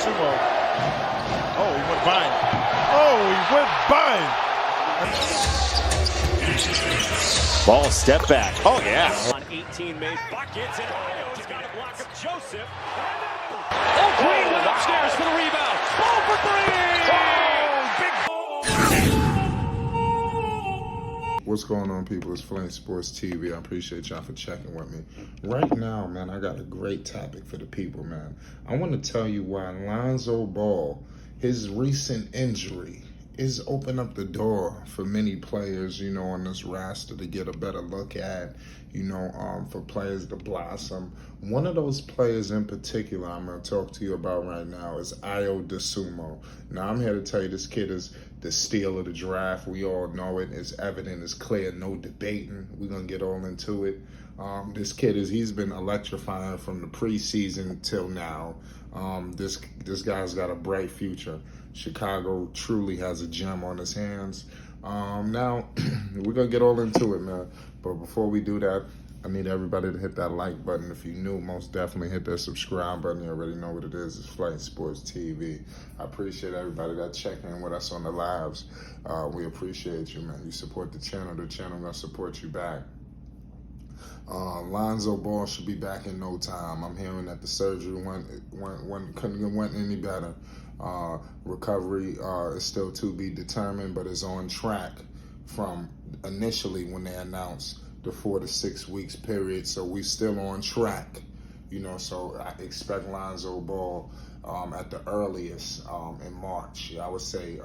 Dosunmu. Oh, he went bind. Oh, he went bind. Ball step back. Oh, yeah. On 18 made buckets, and Io's got a block of Joseph. Oh, Green went upstairs for the rebound. Ball for three! What's going on, people? It's Flame Sports TV. I appreciate y'all for checking with me. Right now, man, I got a great topic for the people, man. I want to tell you why Lonzo Ball, his recent injury, is open up the door for many players, you know, on this roster to get a better look at, you know, for players to blossom. One of those players in particular I'm going to talk to you about right now is Dosunmu. Now, I'm here to tell you this kid is the steal of the draft. We all know it. It's evident. It's clear. No debating. We're going to get all into it. This kid he's been electrifying from the preseason till now. This guy's got a bright future. Chicago truly has a gem on his hands. Now, we're going to get all into it, man. But before we do that, I need everybody to hit that like button. If you're new, most definitely hit that subscribe button. You already know what it is. It's Flame Sports TV. I appreciate everybody that checking in with us on the lives. We appreciate you, man. You support the channel going to support you back. Lonzo Ball should be back in no time. I'm hearing that the surgery couldn't have went any better. Recovery is still to be determined, but is on track from initially when they announced the 4 to 6 weeks period. So we still on track, you know. So I expect Lonzo Ball at the earliest in March. I would say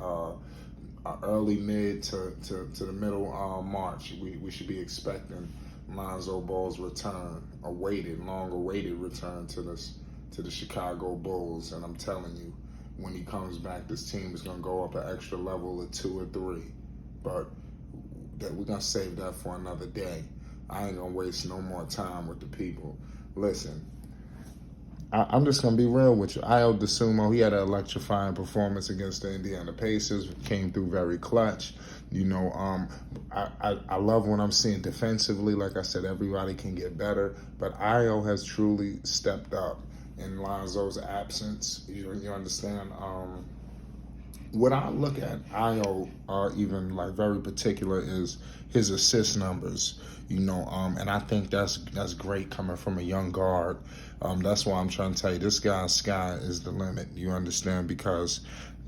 early mid to the middle March. We should be expecting Lonzo Ball's return, long-awaited return to the Chicago Bulls. And I'm telling you, when he comes back, this team is going to go up an extra level of 2 or 3. But we're going to save that for another day. I ain't going to waste no more time with the people. Listen, I'm just going to be real with you. Dosunmu, he had an electrifying performance against the Indiana Pacers. Came through very clutch. You know, I love what I'm seeing defensively. Like I said, everybody can get better. But Io has truly stepped up in Lonzo's absence. You understand? What I look at Io, even like very particular, is his assist numbers. You know, and I think that's great coming from a young guard. That's why I'm trying to tell you, this guy's sky is the limit. You understand? Because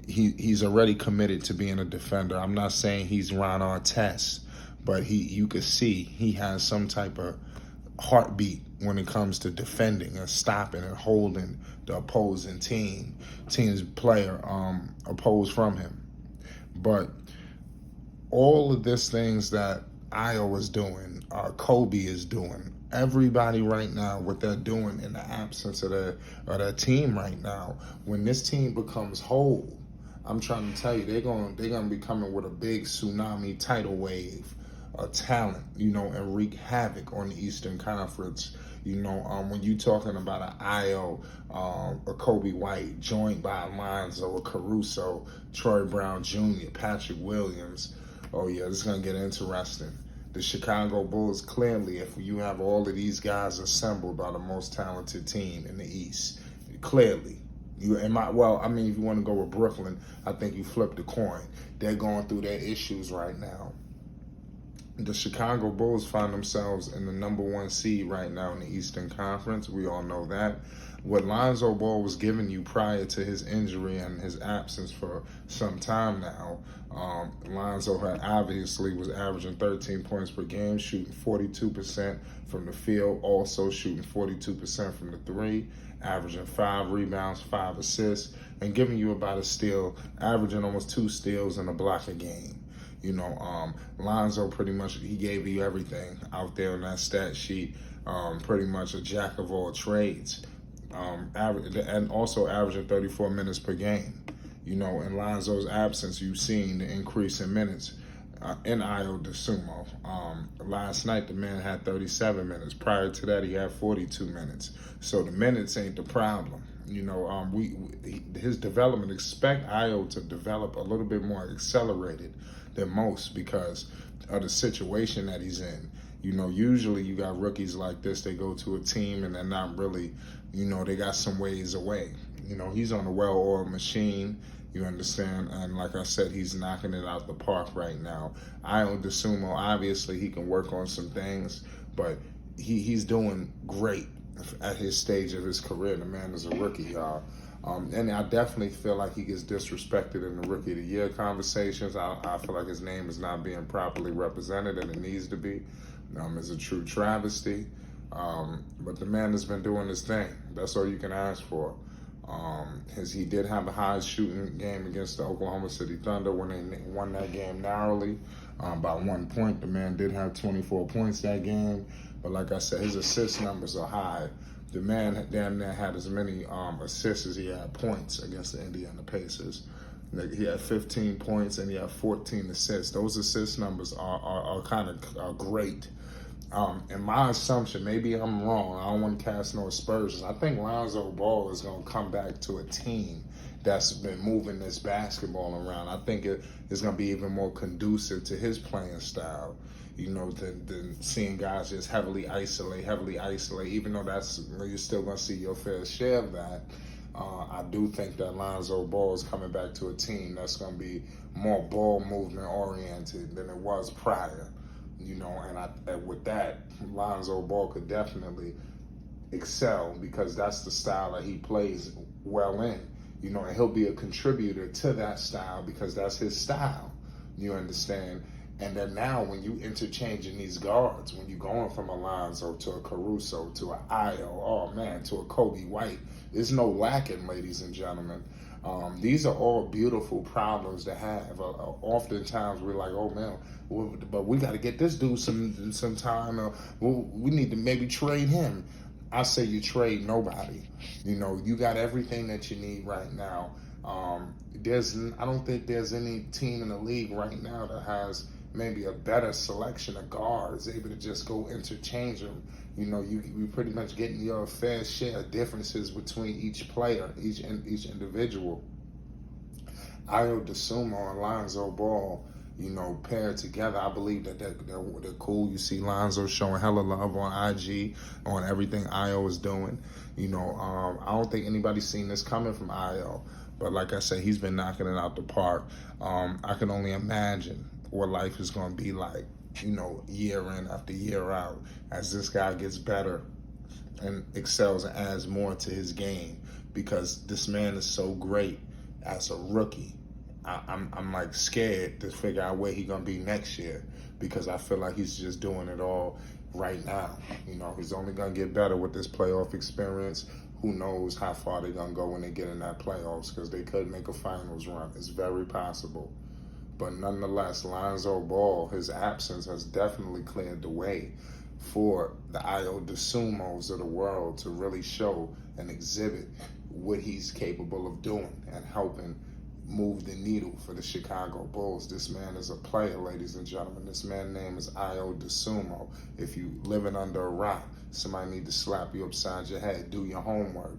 he's already committed to being a defender. I'm not saying he's Ron Artest, but you could see he has some type of heartbeat when it comes to defending and stopping and holding the opposing team's player opposed from him. But all of these things that Io is doing, Kobe is doing, everybody right now, what they're doing in the absence of their team right now, when this team becomes whole, I'm trying to tell you, they're gonna be coming with a big tsunami tidal wave of talent, you know, and wreak havoc on the Eastern Conference. You know, when you're talking about an Io, a Kobe White, joined by Lonzo, a Caruso, Troy Brown Jr., Patrick Williams, oh yeah, this is gonna get interesting. The Chicago Bulls, clearly, if you have all of these guys assembled, are the most talented team in the East. Clearly. If you want to go with Brooklyn, I think you flip the coin. They're going through their issues right now. The Chicago Bulls find themselves in the #1 seed right now in the Eastern Conference. We all know that. What Lonzo Ball was giving you prior to his injury and his absence for some time now, Lonzo obviously was averaging 13 points per game, shooting 42% from the field, also shooting 42% from the 3, averaging 5 rebounds, 5 assists, and giving you about a steal, averaging almost 2 steals and a block a game. You know, Lonzo pretty much, he gave you everything out there on that stat sheet, pretty much a jack of all trades, and also averaging 34 minutes per game. You know, in Lonzo's absence, you've seen the increase in minutes in Dosunmu. Last night, the man had 37 minutes. Prior to that, he had 42 minutes. So the minutes ain't the problem. You know, his development, expect Io to develop a little bit more accelerated than most because of the situation that he's in. You know, usually you got rookies like this, they go to a team and they're not really, you know, they got some ways away. You know, he's on a well-oiled machine, you understand? And like I said, he's knocking it out the park right now. Dosunmu, obviously, he can work on some things, but he's doing great at his stage of his career. The man is a rookie, y'all. And I definitely feel like he gets disrespected in the Rookie of the Year conversations. I feel like his name is not being properly represented, and it needs to be. It's a true travesty. But the man has been doing his thing. That's all you can ask for. He did have the highest shooting game against the Oklahoma City Thunder when they won that game narrowly by 1 point. The man did have 24 points that game. But like I said, his assist numbers are high. The man damn near had as many assists as he had points against the Indiana Pacers. He had 15 points and he had 14 assists. Those assist numbers are kind of great. And my assumption, maybe I'm wrong, I don't want to cast no aspersions, I think Lonzo Ball is going to come back to a team that's been moving this basketball around. I think it's going to be even more conducive to his playing style, you know, than seeing guys just heavily isolate, even though you're still going to see your fair share of that. I do think that Lonzo Ball is coming back to a team that's going to be more ball movement oriented than it was prior. You know, and with that, Lonzo Ball could definitely excel because that's the style that he plays well in. You know, and he'll be a contributor to that style because that's his style. You understand? And then now when you interchanging these guards, when you're going from a Lonzo to a Caruso to an Io, to a Kobe White, there's no lacking, ladies and gentlemen. These are all beautiful problems to have. Oftentimes we're like, oh man, but we got to get this dude some time. We need to maybe trade him. I say you trade nobody. You know, you got everything that you need right now. I don't think there's any team in the league right now that has maybe a better selection of guards, able to just go interchange them. You know, you pretty much getting your fair share of differences between each player, each individual. Dosunmu and Lonzo Ball, you know, paired together, I believe that they're cool. You see Lonzo showing hella love on IG, on everything Io is doing. You know, I don't think anybody's seen this coming from Io. But like I said, he's been knocking it out the park. I can only imagine what life is going to be like, you know, year in after year out, as this guy gets better and excels and adds more to his game, because this man is so great as a rookie. I'm like scared to figure out where he's going to be next year, because I feel like he's just doing it all right now. You know, he's only going to get better with this playoff experience. Who knows how far they're going to go when they get in that playoffs, because they could make a finals run. It's very possible. But nonetheless, Lonzo Ball, his absence has definitely cleared the way for the Dosunmus of the world to really show and exhibit what he's capable of doing and helping move the needle for the Chicago Bulls. This man is a player, ladies and gentlemen. This man's name is Dosunmu. If you living under a rock, somebody need to slap you upside your head. Do your homework.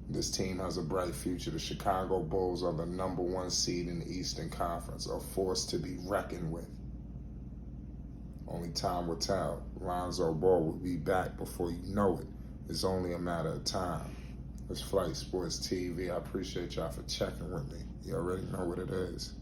This team has a bright future. The Chicago Bulls are the #1 seed in the Eastern Conference, a force to be reckoned with. Only time will tell. Lonzo Ball will be back before you know it. It's only a matter of time. It's Flight Sports TV. I appreciate y'all for checking with me. You already know what it is.